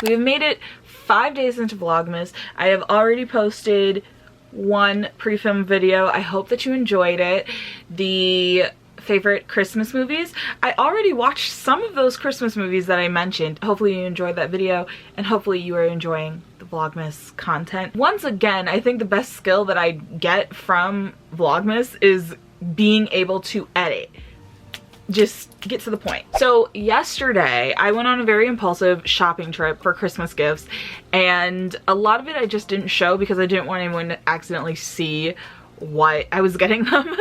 We have made it 5 days into Vlogmas. I have already posted one pre-film video. I hope that you enjoyed it. The favorite Christmas movies. I already watched some of those Christmas movies that I mentioned. Hopefully you enjoyed that video and hopefully you are enjoying the Vlogmas content. Once again, I think the best skill that I get from Vlogmas is being able to edit. Just get to the point. So yesterday I went on a very impulsive shopping trip for Christmas gifts, and a lot of it I just didn't show because I didn't want anyone to accidentally see what I was getting them.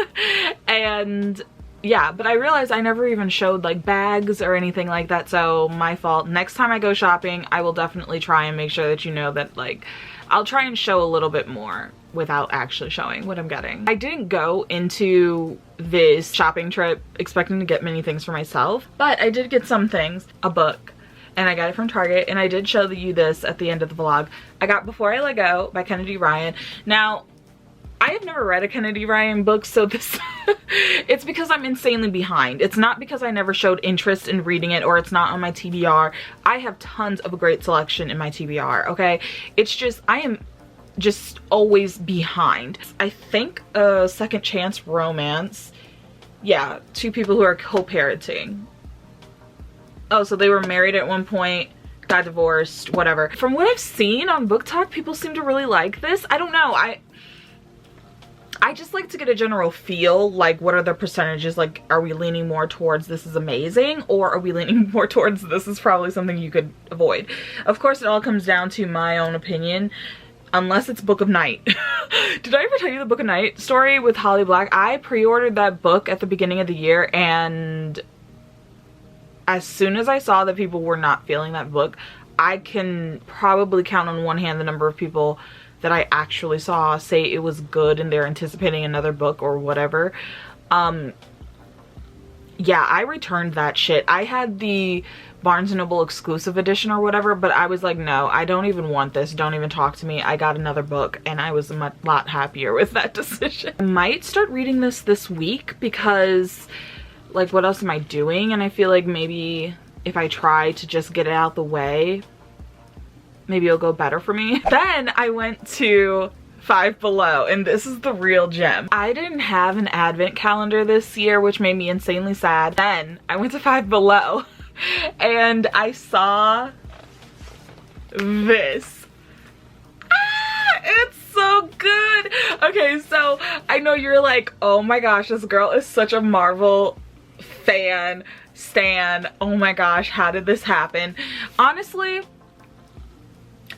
And yeah, but I realized I never even showed like bags or anything like that, so my fault. Next time I go shopping, I will definitely try and make sure that you know that, like, I'll try and show a little bit more without actually showing what I'm getting. I didn't go into this shopping trip expecting to get many things for myself, but I did get some things. A book, and I got it from Target, and I did show you this at the end of the vlog. I got Before I Let Go by Kennedy Ryan. Now, I have never read a Kennedy Ryan book, so this it's because I'm insanely behind. It's not because I never showed interest in reading it or it's not on my TBR. I have tons of a great selection in my TBR, okay? It's just, I am just always behind. I think a Second Chance Romance. Yeah, two people who are co-parenting. Oh, so they were married at one point, got divorced, whatever. From what I've seen on Book Talk, people seem to really like this. I don't know. I just like to get a general feel, like what are the percentages, like are we leaning more towards this is amazing, or are we leaning more towards this is probably something you could avoid. Of course it all comes down to my own opinion, unless it's Book of Night. Did I ever tell you the Book of Night story with Holly Black? I pre-ordered that book at the beginning of the year, and as soon as I saw that people were not feeling that book, I can probably count on one hand the number of people that I actually saw say it was good and they're anticipating another book or whatever. Yeah, I returned that shit. I had the Barnes & Noble exclusive edition or whatever, but I was like, no, I don't even want this. Don't even talk to me. I got another book and I was a lot happier with that decision. I might start reading this week because, like, what else am I doing? And I feel like maybe if I try to just get it out the way, maybe it'll go better for me. Then I went to Five Below, and this is the real gem. I didn't have an advent calendar this year, which made me insanely sad. Then I went to Five Below and I saw this. It's so good. Okay, so I know you're like, oh my gosh, this girl is such a Marvel fan, stan. Oh my gosh, how did this happen? Honestly,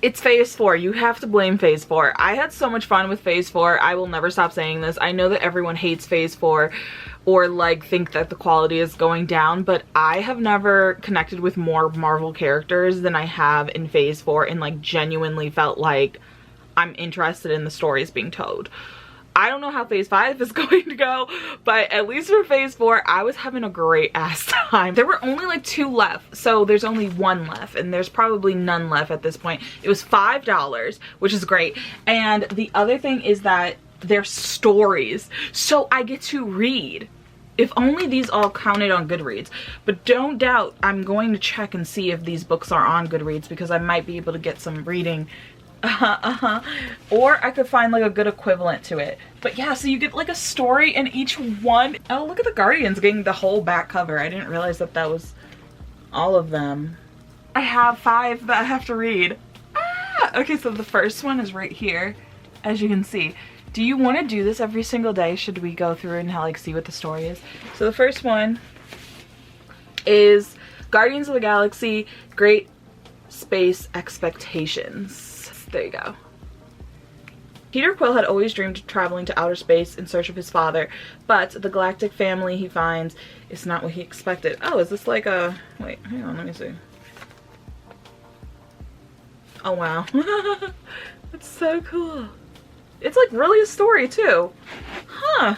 it's phase 4. You have to blame phase 4. I had so much fun with phase 4. I will never stop saying this. I know that everyone hates phase 4 or like think that the quality is going down, but I have never connected with more Marvel characters than I have in phase 4 and like genuinely felt like I'm interested in the stories being told. I don't know how phase 5 is going to go, but at least for phase 4, I was having a great ass time. There were only like 2 left, so there's only 1 left, and there's probably none left at this point. It was $5, which is great. And the other thing is that they're stories, so I get to read. If only these all counted on Goodreads. But don't doubt, I'm going to check and see if these books are on Goodreads because I might be able to get some reading. Or I could find like a good equivalent to it. But yeah, so you get like a story in each one. Oh, look at the Guardians getting the whole back cover. I didn't realize that that was all of them. I have 5 that I have to read. Okay, so the first one is right here, as you can see. Do you want to do this every single day? Should we go through and like see what the story is? So the first one is Guardians of the Galaxy Great Space Expectations. There you go. Peter Quill had always dreamed of traveling to outer space in search of his father, but the galactic family he finds is not what he expected. Oh, is this like a... Wait, hang on, let me see. Oh, wow. That's so cool. It's like really a story, too. Huh.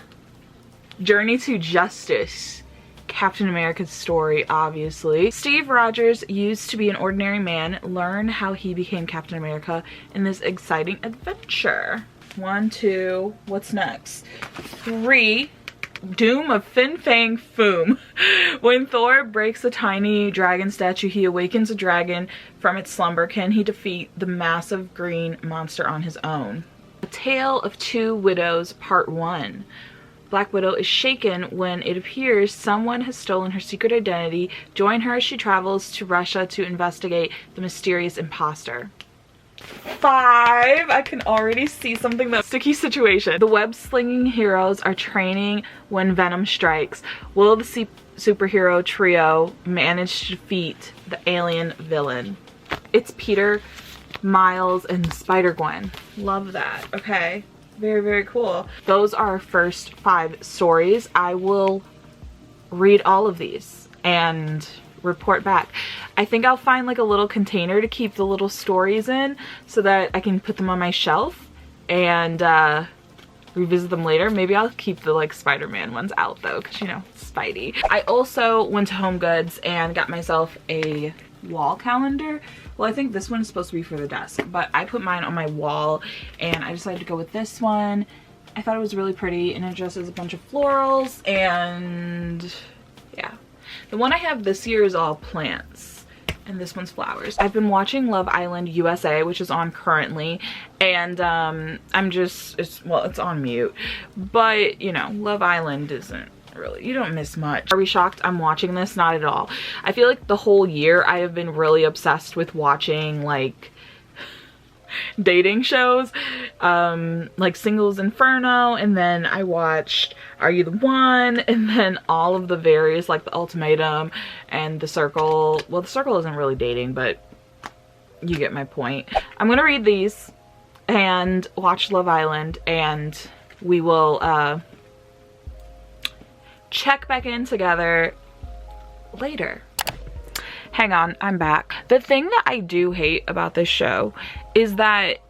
Journey to Justice. Captain America's story, obviously. Steve Rogers used to be an ordinary man. Learn how he became Captain America in this exciting adventure. 1, 2, what's next? 3, Doom of Fin Fang Foom. When Thor breaks a tiny dragon statue, he awakens a dragon from its slumber. Can he defeat the massive green monster on his own? A Tale of Two Widows, Part 1. Black Widow is shaken when it appears someone has stolen her secret identity. Join her as she travels to Russia to investigate the mysterious imposter. 5, I can already see something that's sticky situation. The web-slinging heroes are training when Venom strikes. Will the superhero trio manage to defeat the alien villain? It's Peter, Miles, and Spider-Gwen. Love that. Okay. Very, very cool. Those are our first 5 stories. I will read all of these and report back. I think I'll find like a little container to keep the little stories in so that I can put them on my shelf and revisit them later. Maybe I'll keep the like Spider-Man ones out though, because you know, Spidey. I also went to Home Goods and got myself a wall calendar. Well, I think this one is supposed to be for the desk, but I put mine on my wall and I decided to go with this one. I thought it was really pretty and it just has a bunch of florals and yeah. The one I have this year is all plants and this one's flowers. I've been watching Love Island USA, which is on currently, and I'm just, it's on mute, but you know, Love Island isn't really, you don't miss much. Are we shocked I'm watching this? Not at all. I feel like the whole year I have been really obsessed with watching like dating shows, like Singles Inferno, and then I watched Are You the One, and then all of the various like The Ultimatum and The Circle. Well, The Circle isn't really dating, but you get my point. I'm gonna read these and watch Love Island, and we will check back in together later. Hang on, I'm back. The thing that I do hate about this show is that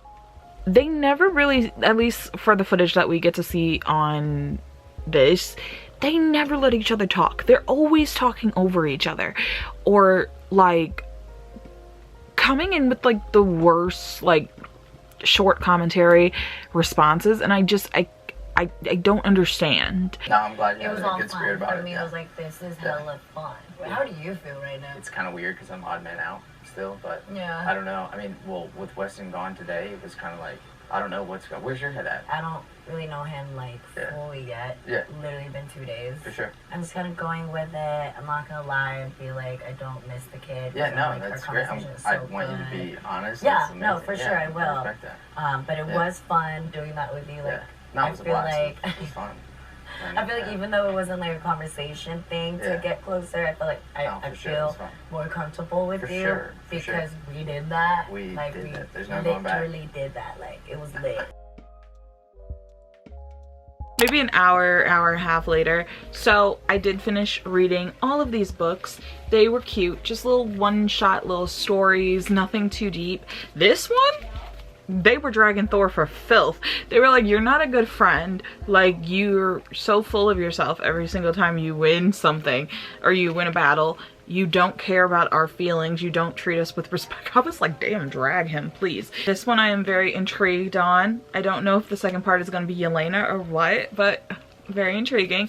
they never really, at least for the footage that we get to see on this, they never let each other talk. They're always talking over each other or like coming in with like the worst like short commentary responses, and I don't understand. No, I'm glad you it was all gets fun weird about for it. me. I was like, this is hella fun. How do you feel right now? It's kind of weird because I'm odd man out still, but yeah, I don't know. I mean, well, with Weston gone today, it was kind of like, I don't know where's your head at? I don't really know him like fully yet. Yeah. Literally been 2 days. For sure. I'm just kind of going with it. I'm not gonna lie and feel like I don't miss the kid. Yeah, no, like, that's our great. conversation is I so want good. you to be honest. Yeah, no, for sure I will. I respect that. But it was fun doing that with you. Like, no, it was I feel like it was fun. I feel like even though it wasn't like a conversation thing to get closer, I feel like I feel more comfortable with you because we did that. We like did we that. There's no going back. literally did that. Like it was lit. Maybe an hour and a half later. So I did finish reading all of these books. They were cute, just little one-shot little stories, nothing too deep. This one, they were dragging Thor for filth. They were like, you're not a good friend. Like, you're so full of yourself every single time you win something or you win a battle. You don't care about our feelings. You don't treat us with respect. I was like, damn, drag him, please. This one I am very intrigued on. I don't know if the second part is going to be Yelena or what, but very intriguing.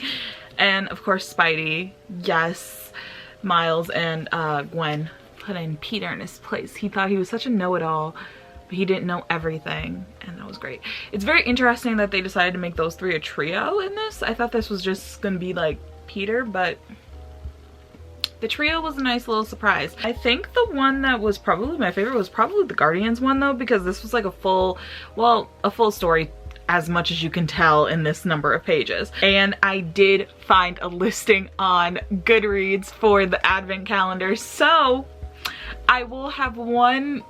And of course, Spidey. Yes. Miles and Gwen putting Peter in his place. He thought he was such a know-it-all, but he didn't know everything, and that was great. It's very interesting that they decided to make those 3 a trio in this. I thought this was just gonna be like Peter, but the trio was a nice little surprise. I think the one that was probably my favorite was probably the Guardians one though, because this was like a full story as much as you can tell in this number of pages. And I did find a listing on Goodreads for the advent calendar, so I will have one.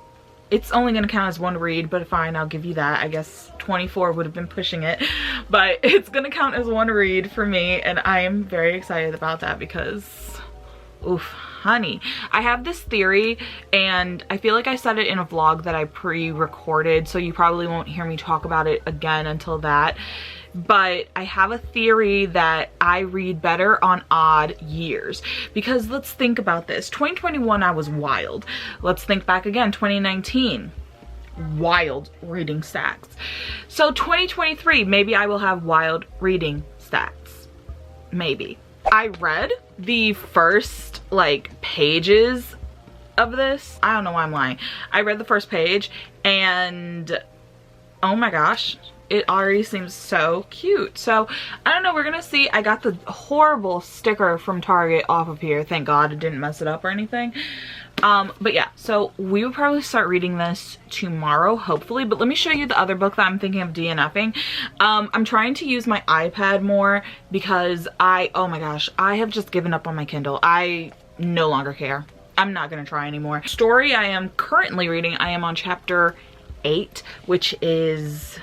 It's only gonna count as one read, but fine, I'll give you that. I guess 24 would have been pushing it, but it's gonna count as one read for me, and I am very excited about that because, oof, honey. I have this theory, and I feel like I said it in a vlog that I pre-recorded, so you probably won't hear me talk about it again until that. But I have a theory that I read better on odd years, because let's think about this. 2021, I was wild. Let's think back again, 2019. wild reading stats. So 2023, maybe I will have wild reading stats. Maybe. I read the first like pages of this. I don't know why I'm lying. I read the first page and oh my gosh, it already seems so cute. So I don't know, we're gonna see. I got the horrible sticker from Target off of here. Thank God it didn't mess it up or anything. But yeah, so we will probably start reading this tomorrow, hopefully. But let me show you the other book that I'm thinking of DNFing. I'm trying to use my iPad more because oh my gosh, I have just given up on my Kindle. I no longer care. I'm not gonna try anymore. Story I am currently reading, I am on chapter 8, which is,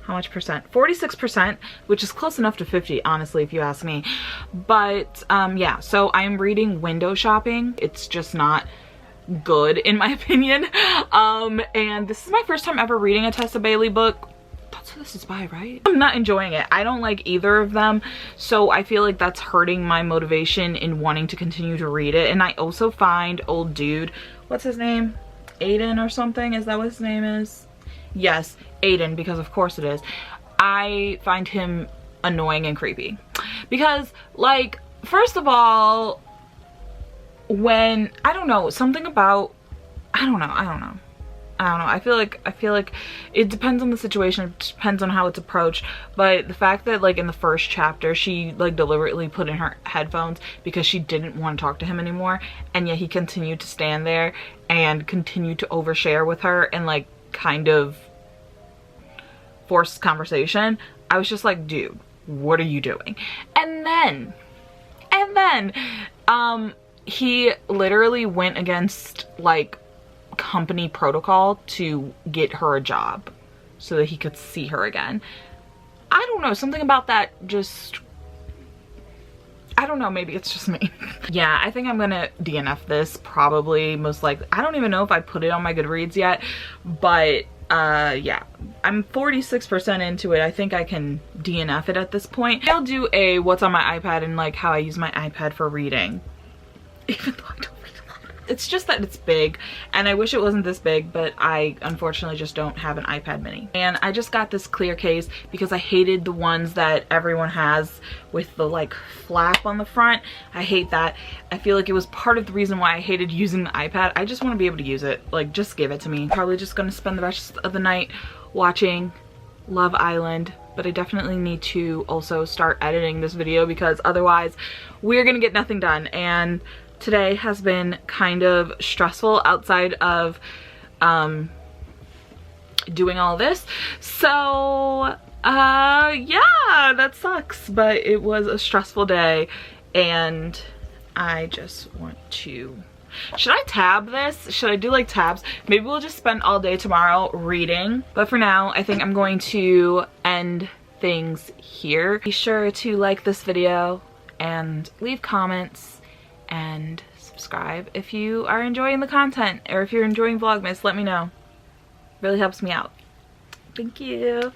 how much percent? 46%, which is close enough to 50, honestly, if you ask me. But yeah, so I'm reading Window Shopping. It's just not good in my opinion. And this is my first time ever reading a Tessa Bailey book. That's what this is by, right? I'm not enjoying it. I don't like either of them, so I feel like that's hurting my motivation in wanting to continue to read it. And I also find old dude, what's his name? Aiden or something? Is that what his name is? Yes, Aiden, because of course it is. I find him annoying and creepy because, like, first of all, when I don't know, something about I don't know, I feel like it depends on the situation, it depends on how it's approached. But the fact that like in the first chapter she like deliberately put in her headphones because she didn't want to talk to him anymore, and yet he continued to stand there and continued to overshare with her and like kind of forced conversation. I was just like, dude, what are you doing? And then he literally went against like company protocol to get her a job so that he could see her again. I don't know, something about that just, I don't know, maybe it's just me. Yeah, I think I'm gonna DNF this probably, most likely. I don't even know if I put it on my Goodreads yet, but yeah, I'm 46% into it. I think I can DNF it at this point. I'll do a what's on my iPad and like how I use my iPad for reading, even though I don't read a lot. It's just that it's big and I wish it wasn't this big, but I unfortunately just don't have an iPad mini. And I just got this clear case because I hated the ones that everyone has with the like flap on the front. I hate that. I feel like it was part of the reason why I hated using the iPad. I just want to be able to use it. Like, just give it to me. Probably just gonna spend the rest of the night watching Love Island, but I definitely need to also start editing this video because otherwise we're gonna get nothing done. And today has been kind of stressful outside of doing all this. So yeah, that sucks, but it was a stressful day and I just want to, should I tab this? Should I do like tabs? Maybe we'll just spend all day tomorrow reading. But for now, I think I'm going to end things here. Be sure to like this video and leave comments and subscribe if you are enjoying the content, or if you're enjoying Vlogmas, let me know. Really helps me out. Thank you.